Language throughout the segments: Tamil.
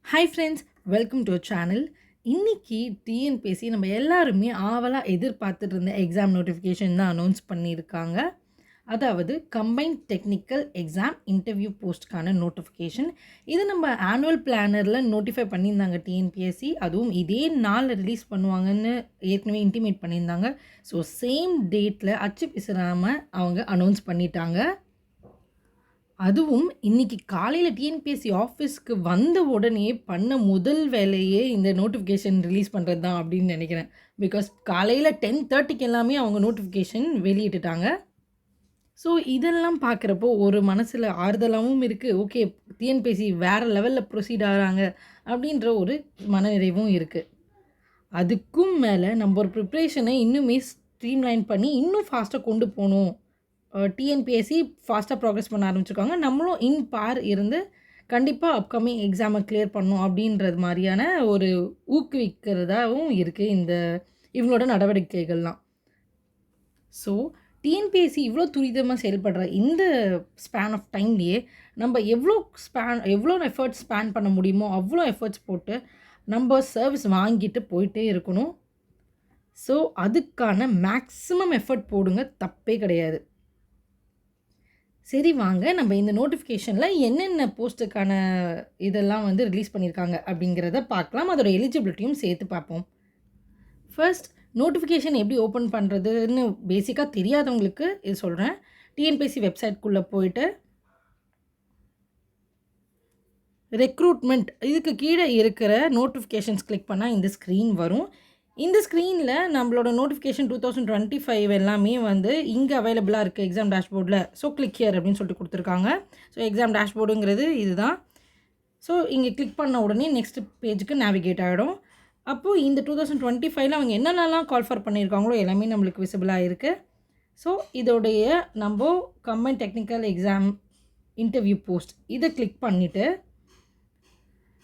Hi friends, welcome to channel. இன்னைக்கு டிஎன்பிஎஸ்சி நம்ம எல்லாருமே ஆவலா எதிர்பார்த்துட்டு இருந்த எக்ஸாம் நோட்டிஃபிகேஷன் தான் அனௌன்ஸ் பண்ணியிருக்காங்க. அதாவது கம்பைன்ட் டெக்னிக்கல் எக்ஸாம் இன்டர்வியூ போஸ்ட்க்கான நோட்டிஃபிகேஷன். இது நம்ம ஆனுவல் பிளானரில் நோட்டிஃபை பண்ணியிருந்தாங்க டிஎன்பிஎஸ்சி. அதுவும் இதே நாளில் ரிலீஸ் பண்ணுவாங்கன்னு ஏற்கனவே இன்டிமேட் பண்ணியிருந்தாங்க. ஸோ சேம் டேட்டில் அச்சு பிசுறாமல் அவங்க அனௌன்ஸ் பண்ணிட்டாங்க. அதுவும் இன்னைக்கு காலையில் டிஎன்பிஎஸ்சி ஆஃபீஸ்க்கு வந்த உடனே பண்ண முதல் வேலையே இந்த நோட்டிஃபிகேஷன் ரிலீஸ் பண்ணுறது தான் அப்படின்னு நினைக்கிறேன். பிகாஸ் காலையில் 10:30க்கு எல்லாமே அவங்க நோட்டிஃபிகேஷன் வெளியிட்டுட்டாங்க. ஸோ இதெல்லாம் பார்க்குறப்போ ஒரு மனசில் ஆறுதலாகவும் இருக்குது. ஓகே, டிஎன்பிஎஸ்சி வேறு லெவலில் ப்ரொசீட் ஆகிறாங்க அப்படின்ற ஒரு மனநிறைவும் இருக்குது. அதுக்கும் மேலே நம்ம ஒரு ப்ரிப்ரேஷனை இன்னுமே ஸ்ட்ரீம்லைன் பண்ணி இன்னும் ஃபாஸ்ட்டாக கொண்டு போகணும். டிஎன்பிஎஸ்சி ஃபாஸ்ட்டாக ப்ராக்ரஸ் பண்ண ஆரம்பிச்சிருக்காங்க. நம்மளும் இன் பார் இருந்து கண்டிப்பாக அப்கமிங் எக்ஸாமை கிளியர் பண்ணணும் அப்படின்றது மாதிரியான ஒரு ஊக்குவிக்கிறதாகவும் இருக்குது இவங்களோட நடவடிக்கைகள்லாம். ஸோ டிஎன்பிஎஸ்சி இவ்வளோ துரிதமாக செயல்படுற இந்த ஸ்பேன் ஆஃப் டைம்லேயே நம்ம எவ்வளோ எஃபர்ட்ஸ் ஸ்பேன் பண்ண முடியுமோ அவ்வளோ எஃபர்ட்ஸ் போட்டு நம்ம சர்வீஸ் வாங்கிட்டு போயிட்டே இருக்கணும். ஸோ அதுக்கான மேக்ஸிமம் எஃபர்ட் போடுங்க, தப்பே கிடையாது. சரி வாங்க, நம்ம இந்த நோட்டிஃபிகேஷனில் என்னென்ன போஸ்ட்டுக்கான இதெல்லாம் ரிலீஸ் பண்ணியிருக்காங்க அப்படிங்கிறத பார்க்கலாம். அதோட எலிஜிபிலிட்டியும் சேர்த்து பார்ப்போம். ஃபர்ஸ்ட், நோட்டிஃபிகேஷன் எப்படி ஓப்பன் பண்ணுறதுன்னு பேசிக்காக தெரியாதவங்களுக்கு இது சொல்கிறேன். டிஎன்பிஎஸ்சி வெப்சைட்குள்ளே போயிட்டு ரெக்ரூட்மெண்ட் இதுக்கு கீழே இருக்கிற நோட்டிஃபிகேஷன்ஸ் கிளிக் பண்ணால் இந்த ஸ்க்ரீன் வரும். இந்த ஸ்க்ரீனில் நம்மளோட நோட்டிஃபிகேஷன் 2025 எல்லாமே இங்கே அவைலபிளாக இருக்குது எக்ஸாம் டேஷ்போர்டில். ஸோ கிளிக் ஹியர் அப்படின்னு சொல்லிட்டு கொடுத்துருக்காங்க. ஸோ எக்ஸாம் டேஷ்போர்டுங்கிறது இதுதான். ஸோ இங்கே கிளிக் பண்ண உடனே நெக்ஸ்ட் பேஜுக்கு நேவிகேட் ஆகிடும். அப்போது இந்த 2025 அவங்க என்னென்னலாம் கால்ஃபர் பண்ணியிருக்காங்களோ எல்லாமே நம்மளுக்கு விசிபிளாக இருக்குது. ஸோ இதோடைய நம்ம combined technical exam interview post இதை கிளிக் பண்ணிவிட்டு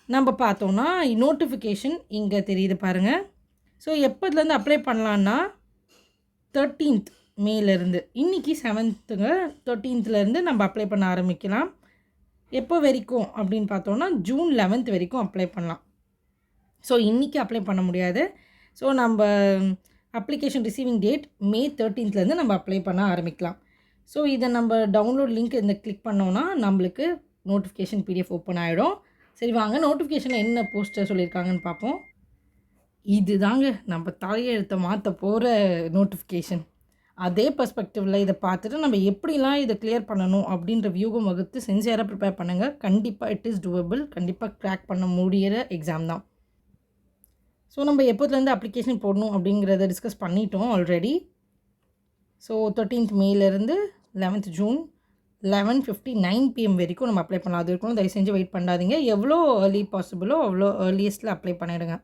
நம்ம பார்த்தோன்னா நோட்டிஃபிகேஷன் இங்கே தெரியுது பாருங்கள். ஸோ எப்போதுலேருந்து அப்ளை பண்ணலான்னா 13th மேலேருந்து, இன்றைக்கி 7th 13th நம்ம அப்ளை பண்ண ஆரம்பிக்கலாம். எப்போ வரைக்கும் அப்படின்னு பார்த்தோன்னா ஜூன் 11th வரைக்கும் அப்ளை பண்ணலாம். ஸோ இன்றைக்கி அப்ளை பண்ண முடியாது. ஸோ நம்ம application receiving date May 13th நம்ம அப்ளை பண்ண ஆரம்பிக்கலாம். ஸோ இதை நம்ம டவுன்லோட் லிங்க் இந்த கிளிக் பண்ணோன்னா நம்மளுக்கு நோட்டிஃபிகேஷன் PDF ஓப்பன் ஆகிடும். சரி வாங்க, நோட்டிஃபிகேஷனில் என்ன போஸ்டர் சொல்லியிருக்காங்கன்னு பார்ப்போம். இது தாங்க நம்ம தலையெழுத்தை மாற்ற போகிற நோட்டிஃபிகேஷன். அதே பர்ஸ்பெக்டிவில் இதை பார்த்துட்டு நம்ம எப்படிலாம் இதை கிளியர் பண்ணணும் அப்படின்ற வியூகம் வகுத்து சின்சியராக ப்ரிப்பேர் பண்ணுங்கள். கண்டிப்பாக இட் இஸ் டூவபிள். கண்டிப்பாக க்ராக் பண்ண முடிகிற எக்ஸாம் தான். ஸோ நம்ம எப்போதுலேருந்து அப்ளிகேஷன் போடணும் அப்படிங்கிறத டிஸ்கஸ் பண்ணிட்டோம் ஆல்ரெடி. ஸோ 13th மேலேருந்து 11th June 11:59 PM வரைக்கும் நம்ம அப்ளை பண்ணலாம். அது இருக்கணும். தயவு செஞ்சு வெயிட் பண்ணாதீங்க. எவ்வளோ ஏர்லி பாசிபிளோ அவ்வளோ ஏர்லியஸ்ட்டில் அப்ளை பண்ணிவிடுங்க.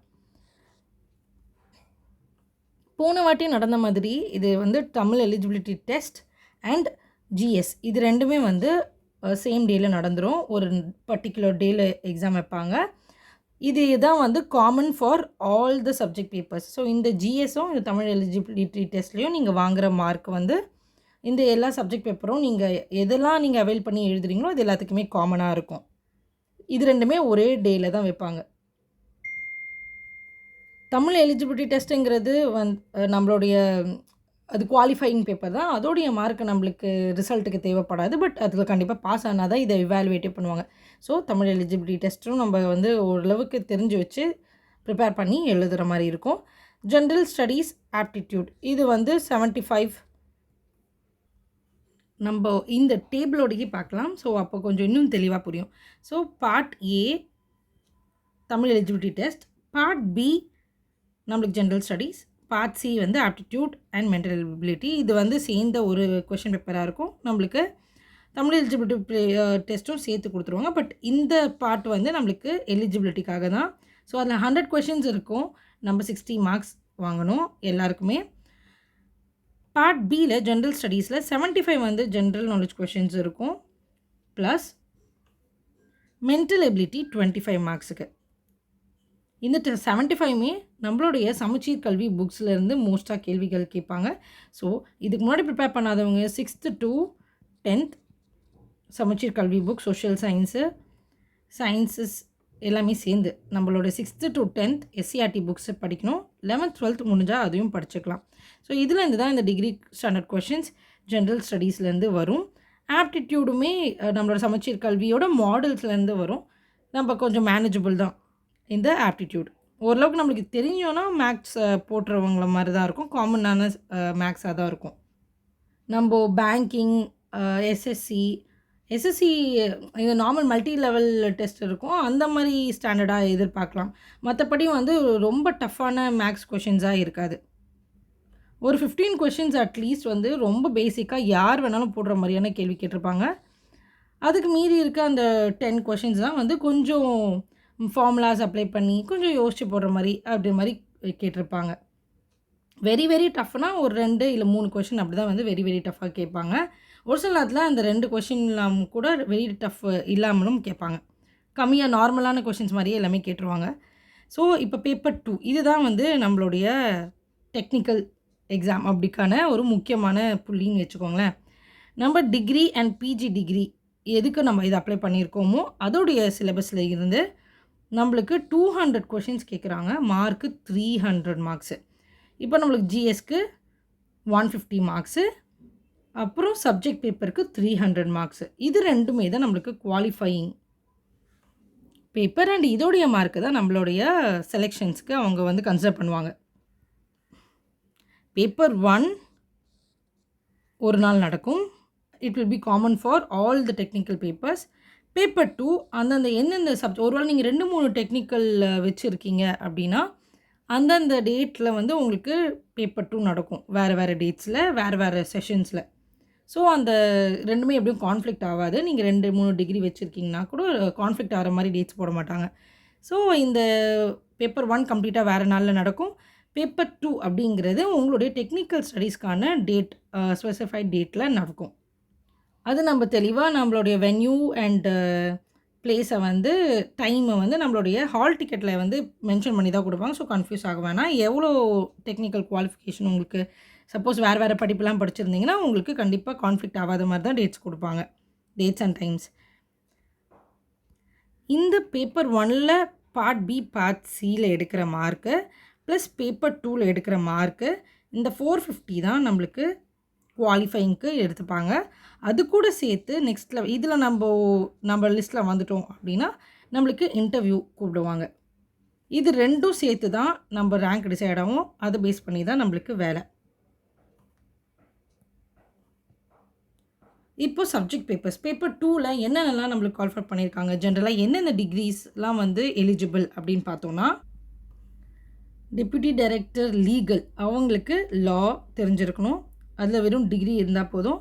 போன வாட்டி நடந்த மாதிரி இது Tamil eligibility test and GS இது ரெண்டுமே சேம் டேயில் நடந்துடும். ஒரு பர்டிகுலர் டேயில் எக்ஸாம் வைப்பாங்க. இது தான் common for all the subject papers. So இந்த ஜிஎஸும் இந்த தமிழ் எலிஜிபிலிட்டி டெஸ்ட்லேயும் நீங்கள் வாங்குகிற மார்க் இந்த எல்லா சப்ஜெக்ட் பேப்பரும் நீங்கள் எதெல்லாம் நீங்கள் அவைல் பண்ணி எழுதுறீங்களோ இது எல்லாத்துக்குமே காமனாக இருக்கும். இது ரெண்டுமே ஒரே டேயில் தான் வைப்பாங்க. தமிழ் எலிஜிபிலிட்டி டெஸ்ட்டுங்கிறது நம்மளுடைய அது குவாலிஃபையிங் பேப்பர் தான். அதோடைய மார்க் நம்மளுக்கு ரிசல்ட்டுக்கு தேவைப்படாது. பட் அதில் கண்டிப்பாக பாஸ் ஆனால் தான் இதை இவாலுவேட்டே பண்ணுவாங்க. ஸோ தமிழ் எலிஜிபிலிட்டி டெஸ்ட்டும் நம்ம ஓரளவுக்கு தெரிஞ்சு வச்சு ப்ரிப்பேர் பண்ணி எழுதுகிற மாதிரி இருக்கும். ஜென்ரல் ஸ்டடீஸ் ஆப்டிடியூட் இது 75 நம்ம இந்த டேபிளோடையே பார்க்கலாம். ஸோ அப்போ கொஞ்சம் இன்னும் தெளிவாக புரியும். So part A Tamil eligibility test, part B நம்மளுக்கு general studies, part C aptitude and mental eligibility. இது சேர்ந்த ஒரு கொஷின் பேப்பராக இருக்கும். நம்மளுக்கு தமிழ் எலிஜிபிலிட்டி டெஸ்ட்டும் சேர்த்து கொடுத்துருவாங்க. பட் இந்த பார்ட் நம்மளுக்கு எலிஜிபிலிட்டிக்காக தான். ஸோ அதில் 100 கொஷின்ஸ் இருக்கும். நம்ம 60 மார்க்ஸ் வாங்கணும் எல்லாருக்குமே. பார்ட் Bயில் ஜென்ரல் ஸ்டடீஸில் 75 ஜென்ரல் நாலேஜ் கொஷின்ஸ் இருக்கும். ப்ளஸ் மென்டல் எபிலிட்டி 25 மார்க்ஸுக்கு. இந்த 75மே நம்மளுடைய சமச்சீர் கல்வி புக்ஸ்லேருந்து மோஸ்ட்டாக கேள்விகள் கேட்பாங்க. ஸோ இதுக்கு முன்னாடி ப்ரிப்பேர் பண்ணாதவங்க 6th to 10th சமச்சீர் கல்வி புக், சோஷியல் சயின்ஸு, சயின்சஸ் எல்லாமே சேர்ந்து நம்மளோட 6th to 10th எஸ்சிஆர்டி புக்ஸை படிக்கணும். 11th 12th முடிஞ்சால் அதையும் படிச்சுக்கலாம். ஸோ இதுலேருந்து தான் இந்த டிகிரி ஸ்டாண்டர்ட் கொஷின்ஸ் ஜென்ரல் ஸ்டடீஸ்லேருந்து வரும். ஆப்டிடியூடுமே நம்மளோட சமச்சீர் கல்வியோட மாடல்ஸ்லேருந்து வரும். நம்ம கொஞ்சம் மேனேஜபிள் தான் இந்த ஆப்டிடியூட். ஓரளவுக்கு நம்மளுக்கு தெரிஞ்சோன்னா மேக்ஸ் போட்டுறவங்கள மாதிரி தான் இருக்கும். காமனான மேக்ஸாக தான் இருக்கும். நம்ம பேங்கிங், எஸ்எஸ்சி இது நார்மல் மல்டி லெவல் டெஸ்ட் இருக்கும். அந்த மாதிரி ஸ்டாண்டர்டாக எதிர்பார்க்கலாம். மற்றபடி வந்து ரொம்ப டஃப்பான மேக்ஸ் கொஷின்ஸாக இருக்காது. ஒரு 15 கொஷின்ஸ் அட்லீஸ்ட் வந்து ரொம்ப பேசிக்காக யார் வேணாலும் போடுற மாதிரியான கேள்வி கேட்டிருப்பாங்க. அதுக்கு மீறி இருக்க அந்த 10 கொஷின்ஸ் தான் வந்து கொஞ்சம் ஃபார்முலாஸ் அப்ளை பண்ணி கொஞ்சம் யோசிச்சு போடுற மாதிரி அப்படி மாதிரி கேட்டிருப்பாங்க. வெரி வெரி டஃப்னா ஒரு 2 இல்லை 3 கொஷின் அப்படி தான் வந்து வெரி வெரி டஃப்பாக கேட்பாங்க. ஒரு சில நேரத்தில் அந்த 2 கொஷின்லாம் கூட வெரி டஃப் இல்லாமலும் கேட்பாங்க. கம்மியாக நார்மலான கொஷின்ஸ் மாதிரியே எல்லாமே கேட்டுருவாங்க. ஸோ இப்போ பேப்பர் 2 இதுதான் வந்து நம்மளுடைய டெக்னிக்கல் எக்ஸாம் அப்படிக்கான ஒரு முக்கியமான புள்ளின்னு வச்சுக்கோங்களேன். நம்ம டிகிரி அண்ட் பிஜி டிகிரி எதுக்கு நம்ம இதை அப்ளை பண்ணியிருக்கோமோ அதோடைய சிலபஸில் இருந்து நம்மளுக்கு 200 கொஷின்ஸ் கேட்குறாங்க. Mark 300 marks. இப்போ நம்மளுக்கு ஜிஎஸ்க்கு 150 மார்க்ஸு, அப்புறம் சப்ஜெக்ட் பேப்பருக்கு 300 மார்க்ஸு. இது ரெண்டுமே தான் நம்மளுக்கு குவாலிஃபையிங் பேப்பர். அண்ட் இதோடைய மார்க்கு தான் நம்மளுடைய செலெக்ஷன்ஸ்க்கு அவங்க வந்து கன்சிடர் பண்ணுவாங்க. பேப்பர் 1 ஒரு நாள் நடக்கும். It will be common for all the technical papers. Paper 2 அந்தந்த எந்தெந்த ஒருவேளை நீங்கள் 2-3 டெக்னிக்கல் வச்சுருக்கீங்க அப்படின்னா அந்தந்த டேட்டில் வந்து உங்களுக்கு பேப்பர் 2 நடக்கும். வேறு வேறு டேட்ஸில் வேறு செஷன்ஸில். ஸோ அந்த ரெண்டுமே எப்படியும் கான்ஃப்ளிக்ட் ஆகாது. நீங்கள் 2-3 டிகிரி வச்சுருக்கீங்கன்னா கூட கான்ஃப்ளிக்ட் ஆகிற மாதிரி டேட்ஸ் போட மாட்டாங்க. ஸோ இந்த பேப்பர் 1 கம்ப்ளீட்டாக வேறு நாளில் நடக்கும். பேப்பர் 2 அப்படிங்கிறது உங்களுடைய டெக்னிக்கல் ஸ்டடீஸ்க்கான டேட் ஸ்பெசிஃபைட் டேட்டில் நடக்கும். அது நம்ம தெளிவாக நம்மளுடைய வென்யூ அண்டு பிளேஸை வந்து டைமை வந்து நம்மளுடைய ஹால் டிக்கெட்டில் வந்து மென்ஷன் பண்ணி தான் கொடுப்பாங்க. ஸோ கன்ஃபியூஸ் ஆக வேணாம். எவ்வளோ டெக்னிக்கல் குவாலிஃபிகேஷன் உங்களுக்கு சப்போஸ் வேறு படிப்புலாம் படிச்சிருந்தீங்கன்னா உங்களுக்கு கண்டிப்பாக கான்ஃப்ளிக்ட் ஆகாத மாதிரி தான் டேட்ஸ் கொடுப்பாங்க. Dates and times. இந்த பேப்பர் 1ல் பார்ட் பி பார்ட் சியில் எடுக்கிற மார்க்கு ப்ளஸ் பேப்பர் 2ல் எடுக்கிற மார்க்கு இந்த 450 தான் நம்மளுக்கு குவாலிஃபைங்க்கு எடுத்துப்பாங்க. அது கூட சேர்த்து நெக்ஸ்ட்டில் இதில் நம்ம லிஸ்ட்டில் வந்துட்டோம் அப்படின்னா நம்மளுக்கு இன்டர்வியூ கூப்பிடுவாங்க. இது ரெண்டும் சேர்த்து தான் நம்ம ரேங்க் டிசைட் ஆகும். அதை பேஸ் பண்ணி தான் நம்மளுக்கு வேலை. இப்போ சப்ஜெக்ட் பேப்பர்ஸ் பேப்பர் 2ல் என்னென்னலாம் நம்மளுக்கு குவாலிஃபை பண்ணியிருக்காங்க, ஜென்ரலாக என்னென்ன டிகிரிஸ்லாம் வந்து எலிஜிபிள் அப்படின்னு பார்த்தோன்னா, டெப்யூட்டி டைரக்டர் லீகல் அவங்களுக்கு லா தெரிஞ்சிருக்கணும். அதில் வெறும் டிகிரி இருந்தால் போதும்.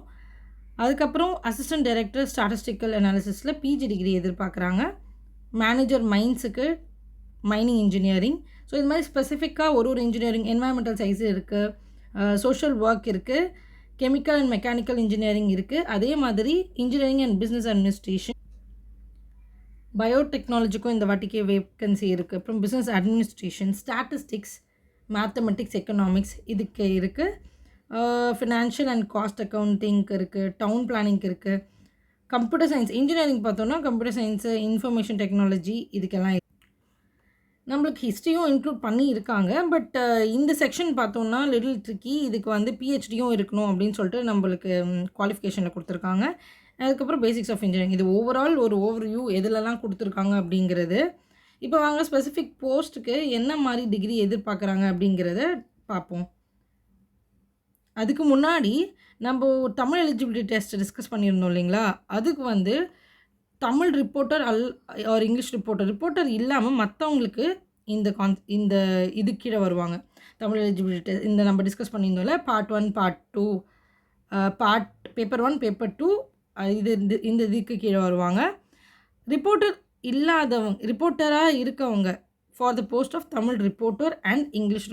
அதுக்கப்புறம் அசிஸ்டன்ட் டைரக்டர் ஸ்டாட்டிஸ்டிக்கல் அனாலிசிஸில் பிஜி டிகிரி எதிர்பார்க்குறாங்க. மேனேஜர் மைன்ஸுக்கு மைனிங் இன்ஜினியரிங். ஸோ இது மாதிரி ஸ்பெசிஃபிக்காக ஒரு இன்ஜினியரிங் என்வாயர்மெண்டல் சயின்ஸ் இருக்குது, சோஷியல் ஒர்க் இருக்குது, கெமிக்கல் அண்ட் மெக்கானிக்கல் இன்ஜினியரிங் இருக்குது. அதே மாதிரி இன்ஜினியரிங் அண்ட் பிஸ்னஸ் அட்மினிஸ்ட்ரேஷன், பயோடெக்னாலஜிக்கும் இந்த வாட்டிக்கு வேக்கன்சி இருக்குது. அப்புறம் business administration, statistics, mathematics, economics இதுக்கு இருக்குது. ஃபினான்ஷியல் அண்ட் காஸ்ட் அக்கௌண்டிங்க்கு இருக்குது. டவுன் பிளானிங்க்கு இருக்குது. கம்ப்யூட்டர் சயின்ஸ் இன்ஜினியரிங் பார்த்தோன்னா கம்ப்யூட்டர் சயின்ஸு, இன்ஃபர்மேஷன் டெக்னாலஜி இதுக்கெல்லாம் நம்மளுக்கு ஹிஸ்ட்ரியும் இன்க்ளூட் பண்ணி இருக்காங்க. பட் இந்த செக்ஷன் பார்த்தோன்னா லிட்டில் ட்ரிக்கி. இதுக்கு வந்து பிஹெச்டியும் இருக்கணும் அப்படின்னு சொல்லிட்டு நம்மளுக்கு குவாலிஃபிகேஷனில் கொடுத்துருக்காங்க. அதுக்கப்புறம் பேசிக்ஸ் ஆஃப் இன்ஜினியரிங். இது ஓவரால் ஒரு ஓவர்வியூ எதுலலாம் கொடுத்துருக்காங்க அப்படிங்கிறது. இப்போ வாங்க ஸ்பெசிஃபிக் போஸ்ட்டுக்கு என்ன மாதிரி டிகிரி எதிர்பார்க்குறாங்க அப்படிங்கிறத பார்ப்போம். அதுக்கு முன்னாடி நம்ம தமிழ் எலிஜிபிலிட்டி டெஸ்ட் டிஸ்கஸ் பண்ணியிருந்தோம் இல்லைங்களா? அதுக்கு வந்து Tamil reporter R English reporter இல்லாமல் மற்றவங்களுக்கு இந்த இது கீழே வருவாங்க. தமிழ் எலிஜிபிலிட்டி டெஸ்ட் இந்த நம்ம டிஸ்கஸ் பண்ணியிருந்தோம்ல, பார்ட் 1 பார்ட் 2 பேப்பர் 1 பேப்பர் 2 இந்த இதுக்கு கீழே வருவாங்க. ரிப்போர்ட்டராக இருக்கவங்க for the post of Tamil reporter and English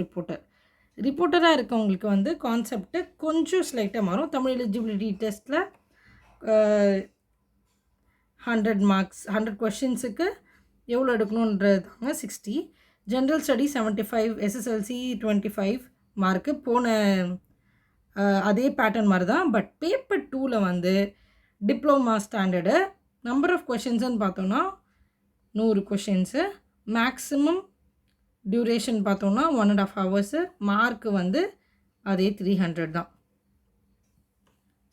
ரிப்போர்ட்டராக இருக்கவங்களுக்கு வந்து கான்செப்ட்டு கொஞ்சம் ஸ்லைட்டாக மாறும். தமிழ் எலிஜிபிலிட்டி டெஸ்ட்டில் 100 மார்க்ஸ் 100 கொஷின்ஸுக்கு எவ்வளோ எடுக்கணுன்றது தாங்க 60. ஜென்ரல் ஸ்டடி 75, எஸ்எஸ்எல்சி 25 மார்க்கு போன அதே பேட்டர்ன் மாதிரி தான். பட் பேப்பர் 2ல் வந்து டிப்ளமா ஸ்டாண்டர்டு நம்பர் ஆஃப் கொஷின்ஸ்ன்னு பார்த்தோன்னா 100 கொஷின்ஸு. மேக்ஸிமம் டியூரேஷன் பார்த்தோன்னா 1.5 ஹவர்ஸு. மார்க்கு வந்து அதே 300 தான்.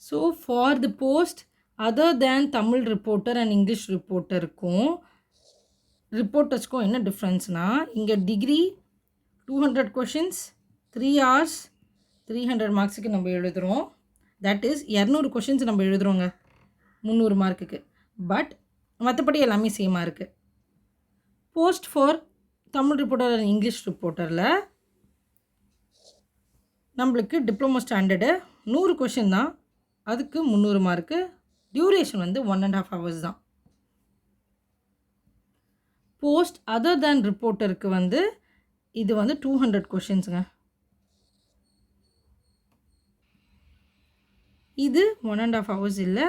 So for the post other than Tamil reporter and English ரிப்போர்ட்டருக்கும் ரிப்போர்ட்டர்ஸ்க்கும் என்ன டிஃப்ரென்ஸ்னால், இங்கே டிகிரி 200 கொஷின்ஸ் 3 hours 300 மார்க்ஸுக்கு நம்ம எழுதுகிறோம். தட் இஸ் 200 கொஷின்ஸ் நம்ம எழுதுகிறோங்க 300 மார்க்குக்கு. பட் மற்றபடி எல்லாமே சேமாக இருக்குது. Post for Tamil reporter and English ரிப்போர்ட்டரில் நம்மளுக்கு டிப்ளமோ ஸ்டாண்டர்டு 100 கொஷின் தான், அதுக்கு 300 மார்க்கு. டியூரேஷன் வந்து 1.5 hours தான். போஸ்ட் அதர் தேன் ரிப்போர்ட்டருக்கு வந்து இது வந்து 200 கொஷின்ஸுங்க. இது 1.5 hours இல்லை,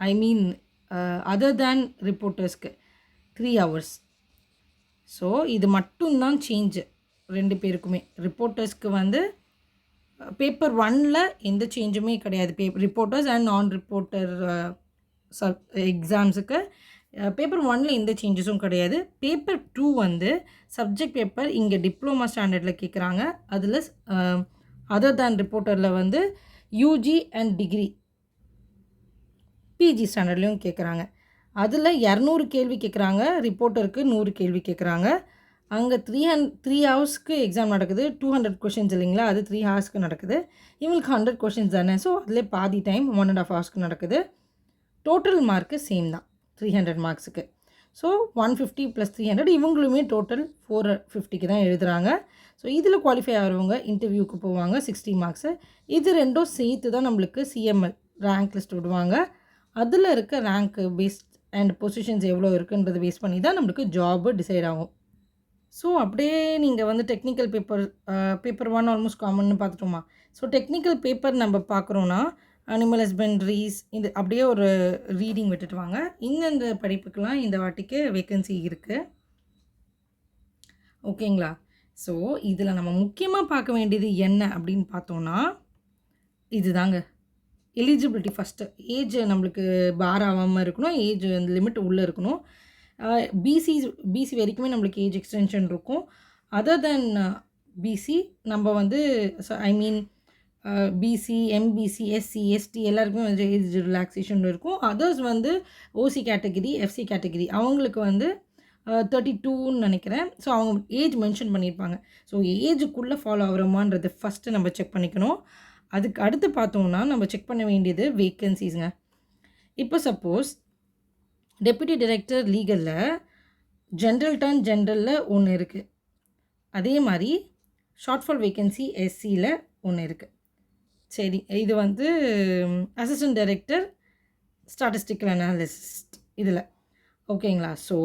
ஐ மீன் அதர் தேன் ரிப்போர்ட்டர்ஸ்க்கு 3 hours. ஸோ இது மட்டும்தான் சேஞ்சு 2 பேருக்குமே. ரிப்போர்ட்டர்ஸ்க்கு வந்து பேப்பர் 1ல் எந்த சேஞ்சுமே கிடையாது. ரிப்போர்ட்டர்ஸ் அண்ட் நான் ரிப்போர்ட்டர் எக்ஸாம்ஸுக்கு பேப்பர் 1ல் எந்த சேஞ்சஸும் கிடையாது. பேப்பர் 2 வந்து சப்ஜெக்ட் பேப்பர் இங்கே டிப்ளமா ஸ்டாண்டர்டில் கேட்குறாங்க. அதில் அதர் தேன் ரிப்போர்ட்டரில் வந்து யூஜி அண்ட் டிகிரி பிஜி ஸ்டாண்டர்ட்லேயும் கேட்குறாங்க. அதில் 200 கேள்வி கேட்குறாங்க, ரிப்போர்ட்டருக்கு 100 கேள்வி கேட்குறாங்க. அங்கே 3 ஹவர்ஸ்க்கு எக்ஸாம் நடக்குது. 200 கொஷின்ஸ் இல்லைங்களா, அது 3 ஹவர்ஸ்க்கு நடக்குது. இவங்களுக்கு 100 கொஷின்ஸ் தானே, ஸோ அதிலே பாதி டைம் 1.5 ஹவர்ஸ்க்கு நடக்குது. டோட்டல் மார்க்கு சேம் தான் 300 மார்க்ஸுக்கு. ஸோ 150 + 300 இவங்களுமே டோட்டல் 450க்கு தான் எழுதுகிறாங்க. ஸோ இதில் குவாலிஃபை ஆகிறவங்க இன்டர்வியூக்கு போவாங்க 60 மார்க்ஸு. இது ரெண்டும் சேர்த்து தான் நம்மளுக்கு சிஎம்எல் ரேங்க் லிஸ்ட் விடுவாங்க. அதில் இருக்க ரேங்க்கு பேஸ்ட் அண்ட் பொசிஷன்ஸ் எவ்வளோ இருக்குன்றது பேஸ் பண்ணி தான் நம்மளுக்கு ஜாபு டிசைட் ஆகும். ஸோ அப்படியே நீங்கள் வந்து டெக்னிக்கல் பேப்பர் 1 ஆல்மோஸ்ட் காமன்னு பார்த்துட்டோமா. ஸோ டெக்னிக்கல் பேப்பர் நம்ம பார்க்குறோன்னா அனிமல் ஹஸ்பண்ட்ரிஸ் இது அப்படியே ஒரு ரீடிங் விட்டுட்டு வாங்க. இந்தந்த படிப்புக்கெலாம் இந்த வாட்டிக்கு வேக்கன்சி இருக்குது. ஓகேங்களா. ஸோ இதில் நம்ம முக்கியமாக பார்க்க வேண்டியது என்ன அப்படின்னு பார்த்தோன்னா, இது தாங்க எலிஜிபிலிட்டி. ஃபஸ்ட்டு ஏஜ் நம்மளுக்கு பார் ஆகாமல் இருக்கணும், ஏஜ் அந்த லிமிட் உள்ளே இருக்கணும். பிசி வரைக்குமே நம்மளுக்கு ஏஜ் எக்ஸ்டென்ஷன் இருக்கும். அதர் தென் பிசி நம்ம வந்து ஐ மீன் பிசி, எம்பிசி, எஸ்சி, எஸ்டி எல்லாருக்குமே வந்து ஏஜ் ரிலாக்ஸேஷன் இருக்கும். அதர்ஸ் வந்து ஓசி கேட்டகிரி, எஃப்சி கேட்டகிரி அவங்களுக்கு வந்து 32ன்னு நினைக்கிறேன். ஸோ அவங்க ஏஜ் மென்ஷன் பண்ணியிருப்பாங்க. ஸோ ஏஜுக்குள்ளே ஃபாலோ ஆகிறோமான்றது ஃபஸ்ட்டு நம்ம செக் பண்ணிக்கணும். அதுக்கு அடுத்து பார்த்தோம்னா நம்ம செக் பண்ண வேண்டியது வேக்கன்சிஸுங்க. இப்போ சப்போஸ் டெப்யூட்டி டைரக்டர் லீகலில் ஜென்ரலில் ஒன்று இருக்குது. அதே மாதிரி ஷார்ட் ஃபால் வேக்கன்சி எஸ்சியில் ஒன்று இருக்குது. சரி, இது வந்து அசிஸ்டன்ட் டைரக்டர் ஸ்டாட்டிஸ்டிக்கல் அனாலிசிஸ்ட் இதில். ஓகேங்களா. ஸோ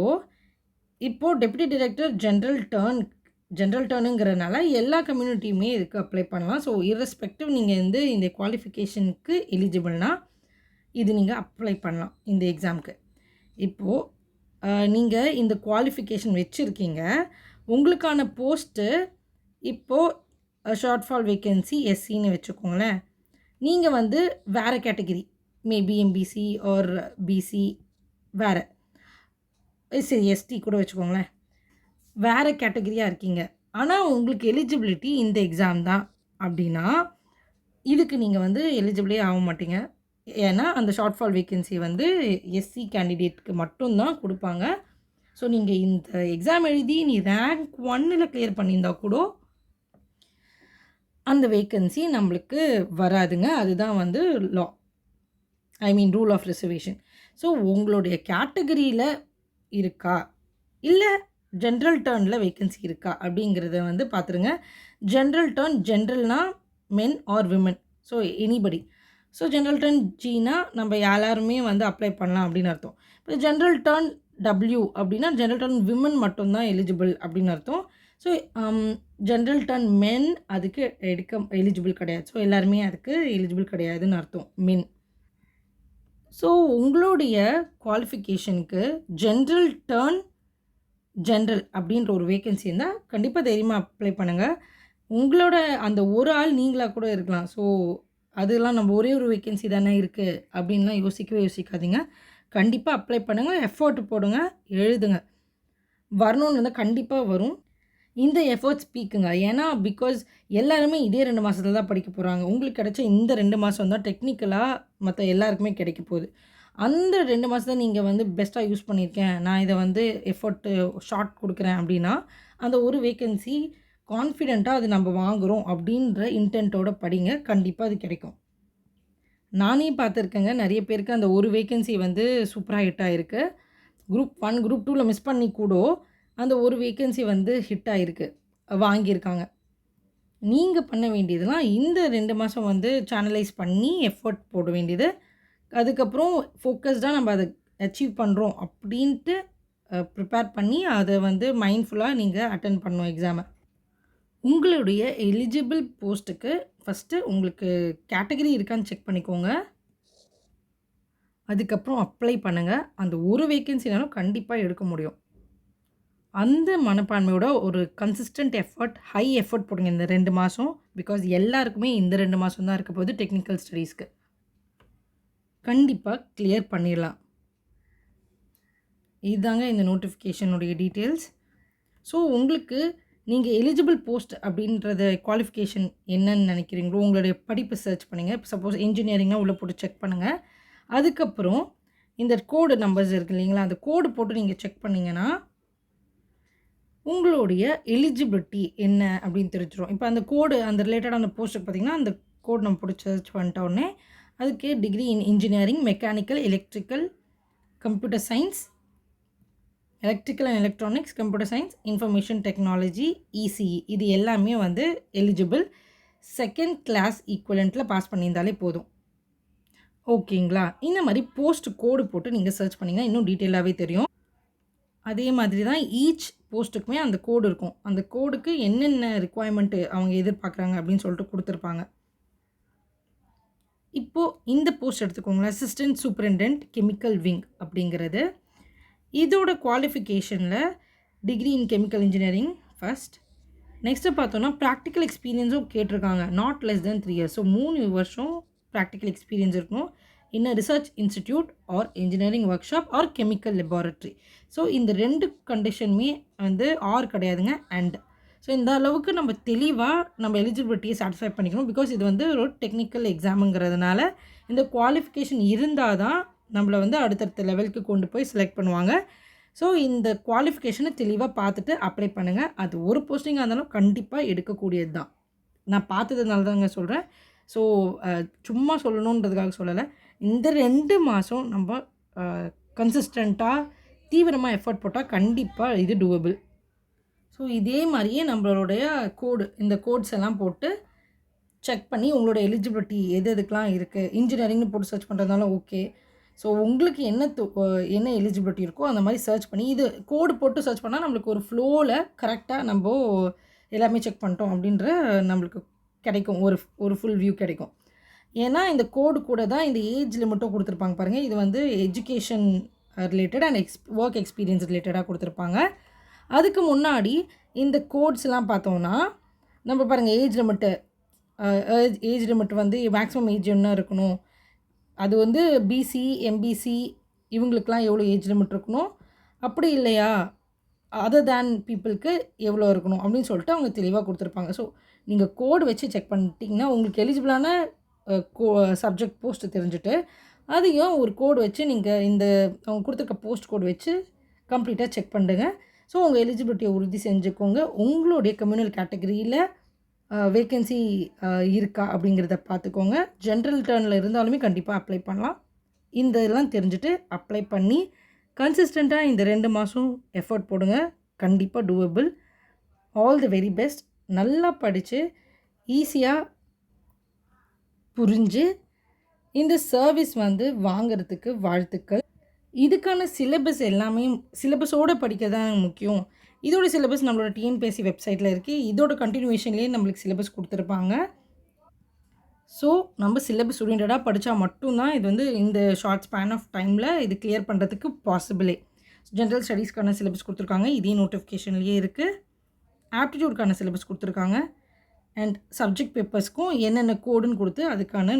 இப்போது டெப்யூட்டி டைரக்டர் ஜென்ரல் டர்னுங்கிறனால எல்லா கம்யூனிட்டியுமே இதுக்கு அப்ளை பண்ணலாம். ஸோ இர்ரெஸ்பெக்டிவ் நீங்கள் வந்து இந்த குவாலிஃபிகேஷனுக்கு எலிஜிபிள்னால் இது நீங்கள் அப்ளை பண்ணலாம் இந்த எக்ஸாமுக்கு. இப்போது நீங்கள் இந்த குவாலிஃபிகேஷன் வச்சுருக்கீங்க, உங்களுக்கான போஸ்ட்டு இப்போது ஷார்ட் ஃபால் வேக்கன்சி எஸ்சின்னு வச்சுக்கோங்களேன். நீங்கள் வந்து வேறு category maybe MBC or BC வேறு சரி எஸ்டி கூட வச்சுக்கோங்களேன், வேறு கேட்டகிரியாக இருக்கீங்க. ஆனால் உங்களுக்கு எலிஜிபிலிட்டி இந்த எக்ஸாம் தான் அப்படின்னா இதுக்கு நீங்கள் வந்து எலிஜிபிளே ஆக மாட்டீங்க. ஏன்னா அந்த ஷார்ட் ஃபால் வேக்கன்சி வந்து எஸ்சி கேண்டிடேட்டுக்கு மட்டும்தான் கொடுப்பாங்க. ஸோ நீங்கள் இந்த எக்ஸாம் எழுதி நீ ரேங்க் 1ல் கிளியர் பண்ணியிருந்தா கூட அந்த வேக்கன்சி நம்மளுக்கு வராதுங்க. அதுதான் வந்து லா, ஐ மீன் ரூல் ஆஃப் ரிசர்வேஷன். ஸோ உங்களுடைய கேட்டகரியில் இருக்கா இல்லை ஜென்ரல் டர்னில் வேக்கன்சி இருக்கா அப்படிங்கிறத வந்து பார்த்துருங்க. ஜென்ரல்னால் men or women, so anybody. So general turn ஜினா நம்ம எல்லாருமே வந்து அப்ளை பண்ணலாம் அப்படின்னு அர்த்தம். இப்போ ஜென்ரல் டர்ன் டபிள்யூ அப்படின்னா ஜென்ரல் டர்ன் விமன் மட்டும்தான் எலிஜிபிள் அப்படின்னு அர்த்தம். ஸோ ஜென்ரல் டர்ன் மென் அதுக்கு எலிஜிபிள் கிடையாது. ஸோ எல்லாருமே அதுக்கு எலிஜிபிள் கிடையாதுன்னு அர்த்தம், மென். ஸோ உங்களுடைய குவாலிஃபிகேஷனுக்கு ஜென்ரல் அப்படின்ற ஒரு வேக்கன்சி இருந்தால் கண்டிப்பாக தைரியமாக அப்ளை பண்ணுங்கள். உங்களோட அந்த ஒரு ஆள் நீங்களாக கூட இருக்கலாம். ஸோ அதெல்லாம் நம்ம ஒரே ஒரு வேக்கன்சி தானே இருக்குது அப்படின்லாம் யோசிக்காதீங்க. கண்டிப்பா அப்ளை பண்ணுங்க. எஃபோர்ட் போடுங்க. எழுதுங்க. வரணும்னு இருந்தா கண்டிப்பா வரும். இந்த எஃபோர்ட்ஸ் பீக்குங்க. ஏன்னா, பிகாஸ் எல்லாருமே இதே 2 மாசத்துல தான் படிக்க போறாங்க. உங்களுக்கு கிடைச்ச இந்த 2 மாசம் தான் டெக்னிக்கலா மத்த எல்லாருக்குமே கிடைக்க போகுது. அந்த 2 மாசத்த நீங்க வந்து பெஸ்ட்டா யூஸ் பண்ணியிருக்கேன். நான் இத வந்து எஃபோர்ட் ஷார்ட் குடுக்குறேன் அப்டின்னா, அந்த ஒரு வேக்கன்சி கான்ஃபிடென்ட்டா அது நம்ப வாங்குறோம் அப்டின்ற இன்டென்ட்டோட படிங்க. கண்டிப்பா அது கிடைக்கும். நானே பார்த்துருக்கேங்க. நெறைய பேருக்கு அந்த ஒரு வேக்கன்சி வந்து சூப்பரா ஹிட் ஆயிருக்கு. குரூப் 1, குரூப் 2ல மிஸ் பண்ணி கூட, அந்த ஒரு வேக்கன்சி வந்து ஹிட் ஆயிருக்கு. வாங்கியிருக்காங்க. நீங்க பண்ண வேண்டியதெல்லாம் இந்த 2 மாசம் வந்து சேனலைஸ் பண்ணி எஃபோர்ட் போட வேண்டியது. அதுக்கப்புறம் ஃபோக்கஸ்டா நம்ம அத அச்சீவ் பண்றோம் அப்டின்ட்டு ப்ரிப்பேர் பண்ணி அத வந்து மைண்ட்ஃபுல்லா நீங்க அட்டெண்ட் பண்ணணும் எக்ஸாம. உங்களுடைய எலிஜிபிள் போஸ்ட்டுக்கு ஃபர்ஸ்ட்டு உங்களுக்கு கேட்டகரி இருக்கான்னு செக் பண்ணிக்கோங்க. அதுக்கப்புறம் அப்ளை பண்ணுங்க. அந்த ஒரு வேக்கன்சினாலும் கண்டிப்பா எடுக்க முடியும். அந்த மனப்பான்மையோட ஒரு கன்சிஸ்டன்ட் எஃபோர்ட், ஹை எஃபோர்ட் போடுங்க இந்த 2 மாசம். பிகாஸ் எல்லாருக்குமே இந்த 2 மாசம் தான் இருக்க போகுது டெக்னிக்கல் ஸ்டடீஸ்க்கு. கண்டிப்பா கிளியர் பண்ணிடலாம். இதுதாங்க இந்த நோட்டிஃபிகேஷனுடைய டீட்டெயில்ஸ். ஸோ உங்களுக்கு நீங்க எலிஜிபிள் போஸ்ட் அப்படின்றத குவாலிஃபிகேஷன் என்னன்னு நினைக்கிறீங்களோ, உங்களுடைய படிப்பு சர்ச் பண்ணுங்க. சப்போஸ் என்ஜினியரிங்னா உள்ள போட்டு செக் பண்ணுங்க. அதுக்கப்புறம் இந்த கோடு நம்பர்ஸ் இருக்கு இல்லைங்களா? அந்த கோடு போட்டு நீங்க செக் பண்ணீங்கன்னா, உங்களுடைய எலிஜிபிலிட்டி என்ன அப்படின்னு தெரிஞ்சிரும். இப்ப அந்த கோடு அந்த ரிலேட்டடா அந்த போஸ்ட்டுக்கு பார்த்தீங்கன்னா, அந்த கோட் நம்ம போட்டு சர்ச் பண்ணிட்ட உடனே, அதுக்கு degree in engineering, mechanical, electrical, computer science, electrical and electronics, computer science, information technology, ECE இது எல்லாமே வந்து எலிஜிபிள். செகண்ட் கிளாஸ் ஈக்குவலன்ட்ல பாஸ் பண்ணியிருந்தாலே போதும். ஓகேங்களா? இந்த மாரி போஸ்ட் கோடு போட்டு நீங்க சர்ச் பண்ணீங்கன்னா, இன்னும் டீட்டெயிலாவே தெரியும். அதே மாதிரி தான் ஈச் போஸ்ட்டுக்குமே அந்த கோடு இருக்கும். அந்த கோடுக்கு என்னென்ன ரிக்வயர்மென்ட் அவங்க எதிர்பார்க்குறாங்க அப்படின்னு சொல்லிட்டு குடுத்துருப்பாங்க. இப்போ இந்த போஸ்ட் எடுத்துக்கோங்களேன். அசிஸ்டன்ட் சூப்பரிண்டென்ட் கெமிக்கல் விங் அப்படிங்கிறது. இதோட குவாலிஃபிகேஷன்ல degree in chemical engineering first. Next பார்த்தோம்னா, ப்ராக்டிகல் எக்ஸ்பீரியன்ஸும் கேட்டிருக்காங்க. Not less than 3 years. So 3 வருஷம் ப்ராக்டிகல் எக்ஸ்பீரியன்ஸ் இருக்கணும். In a research institute or engineering workshop or chemical laboratory. So இந்த 2 கண்டிஷனுமே வந்து ஆர் கிடையாதுங்க, அண்ட். ஸோ இந்த அளவுக்கு நம்ம தெளிவா நம்ம எலிஜிபிலிட்டியை சாட்டிஸ்ஃபை பண்ணிக்கணும். பிகாஸ் இது வந்து ஒரு டெக்னிக்கல் எக்ஸாமுங்கிறதுனால, இந்த குவாலிஃபிகேஷன் இருந்தா தான் நம்மள வந்து அடுத்தடுத்த லெவலுக்கு கொண்டு போய் செலக்ட் பண்ணுவாங்க. ஸோ இந்த குவாலிஃபிகேஷனை தெளிவா பார்த்துட்டு அப்ளை பண்ணுங்க. அது ஒரு போஸ்டிங்கா இருந்தாலும் கண்டிப்பா எடுக்கக்கூடியது தான். நான் பார்த்ததுனால தாங்க சொல்றேன். ஸோ சும்மா சொல்லணுன்றதுக்காக சொல்லல. இந்த 2 மாசம் நம்ப அ கன்சிஸ்டன்ட்டா தீவிரமா எஃபோர்ட் போட்டா கண்டிப்பா இது டூவபிள். ஸோ இதே மாரியே நம்மளுடைய கோடு இந்த கோட்ஸ் எல்லாம் போட்டு செக் பண்ணி உங்களோட எலிஜிபிலிட்டி எது எதுக்கெல்லாம் இருக்கு. இன்ஜினியரிங்னு போட்டு சர்ச் பண்ணுறதுனாலும் ஓகே. ஸோ உங்களுக்கு என்ன எலிஜிபிலிட்டி இருக்கோ அந்த மாரி சர்ச் பண்ணி இது கோடு போட்டு சர்ச் பண்ணா நம்மளுக்கு ஒரு ஃப்ளோல கரெக்ட்டா நம்போ எல்லாமே செக் பண்ணிட்டோம் அப்படின்ற நம்மளுக்கு கிடைக்கும். ஒரு ஃபுல் வியூ கிடைக்கும். ஏன்னா இந்த கோடு கூட தான் இந்த ஏஜ் லிமிட்டும் குடுத்துருப்பாங்க பாருங்க. இது வந்து education related and work experience ரிலேட்டடா குடுத்துருப்பாங்க. அதுக்கு முன்னாடி இந்த கோட்ஸ்லாம் பார்த்தோம்னா, நம்ம பாருங்க ஏஜ் லிமிட்டு அ ஏஜ் லிமிட் வந்து மேக்ஸிமம் ஏஜ் என்ன இருக்கணும்? அது வந்து பிசி, எம்பிசி இவங்களுக்கெல்லாம் எவ்வளோ ஏஜ் லிமிட் இருக்கணும்? அப்படி இல்லையா, அதர் தேன் பீப்பிள்க்கு எவ்வளோ இருக்கணும்? அப்படின்னு சொல்லிட்டு அவங்க தெளிவா குடுத்துருப்பாங்க. ஸோ நீங்க கோடு வச்சு செக் பண்ணிட்டீங்கன்னா, உங்களுக்கு எலிஜிபிளான அ கோ சப்ஜெக்ட் போஸ்ட் தெரிஞ்சுட்டு, அதையும் ஒரு கோடு வச்சு நீங்க இந்த அவங்க குடுத்துருக்க போஸ்ட் கோடு வச்சு கம்ப்ளீட்டா செக் பண்ணிடுங்க. ஸோ உங்க எலிஜிபிலிட்டிய உறுதி செஞ்சுக்கோங்க. உங்களுடைய கம்யூனல் கேட்டகரியில வேக்கன்சி இருக்கா அப்படிங்கிறத பார்த்துக்கோங்க. ஜென்ரல் டர்ன்ல இருந்தாலுமே கண்டிப்பா அப்ளை பண்ணலாம். இந்த இதெல்லாம் தெரிஞ்சுட்டு அப்ளை பண்ணி கன்சிஸ்டன்ட்டா இந்த 2 மாசம் எஃபோர்ட் போடுங்க. கண்டிப்பா doable. All the very best. நல்லா படிச்சு, ஈஸியா புரிஞ்சு, இந்த சர்வீஸ் வந்து வாங்குறதுக்கு வாழ்த்துக்கள். இதுக்கான சிலபஸ் எல்லாமே சிலபஸோட படிக்க தான் முக்கியம். இதோட சிலபஸ் நம்மளோட டிஎன்பிஎஸ்சி வெப்சைட்ல இருக்கு. இதோட கன்டினியூவேஷன்லேயே நம்மளுக்கு சிலபஸ் குடுத்துருப்பாங்க. ஸோ நம்ம சிலபஸ் ஓரியன்டடா படிச்சா மட்டும் தான் இது வந்து இந்த ஷார்ட் ஸ்பேன் ஆஃப் டைம்ல இது கிளியர் பண்ணுறதுக்கு பாசிபிளே. ஜெனரல் ஸ்டடீஸ்க்கான சிலபஸ் குடுத்துருக்காங்க. இதே நோட்டிஃபிகேஷன்லேயே இருக்கு. ஆப்டிட்யூட்க்கான சிலபஸ் குடுத்துருக்காங்க. அண்ட் சப்ஜெக்ட் பேப்பர்ஸ்க்கும் என்னென்ன கோடுன்னு குடுத்து அதுக்கான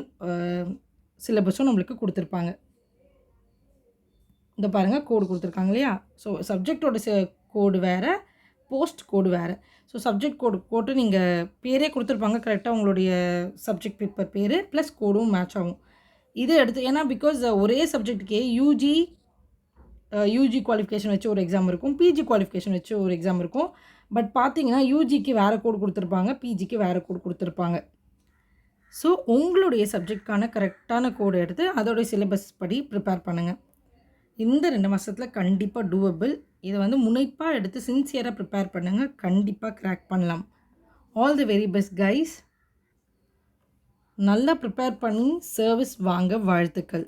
சிலபஸும் நம்மளுக்கு குடுத்துருப்பாங்க. இந்த பாருங்கள் கோடு கொடுத்துருக்காங்க இல்லையா? ஸோ சப்ஜெக்டோட கோடு வேறு, போஸ்ட் கோடு வேறு. ஸோ சப்ஜெக்ட் கோடு போட்டு நீங்கள் பேரே கொடுத்துருப்பாங்க கரெக்டாக உங்களுடைய சப்ஜெக்ட் பேப்பர் பேர் ப்ளஸ் கோடும் மேட்ச் ஆகும். இது எடுத்து ஏன்னா பிகாஸ் ஒரே சப்ஜெக்ட்டுக்கே யூஜி குவாலிஃபிகேஷன் வச்சு ஒரு எக்ஸாம் இருக்கும், பிஜி குவாலிஃபிகேஷன் வச்சு ஒரு எக்ஸாம் இருக்கும். பட் பார்த்தீங்கன்னா யூஜிக்கு வேறு கோடு கொடுத்துருப்பாங்க, பிஜிக்கு வேறு கோடு கொடுத்துருப்பாங்க. ஸோ உங்களுடைய சப்ஜெக்ட்கான கரெக்டான கோடு எடுத்து அதோடைய சிலபஸ் படி ப்ரிப்பேர் பண்ணுங்கள். இந்த 2 மாதத்தில் கண்டிப்பாக டூவபிள். இதை வந்து முனைப்பாக எடுத்து சின்சியராக ப்ரிப்பேர் பண்ணுங்கள். கண்டிப்பாக கிராக் பண்ணலாம். All the very best guys. நல்லா ப்ரிப்பேர் பண்ணி சர்வீஸ் வாங்க வாழ்த்துக்கள்.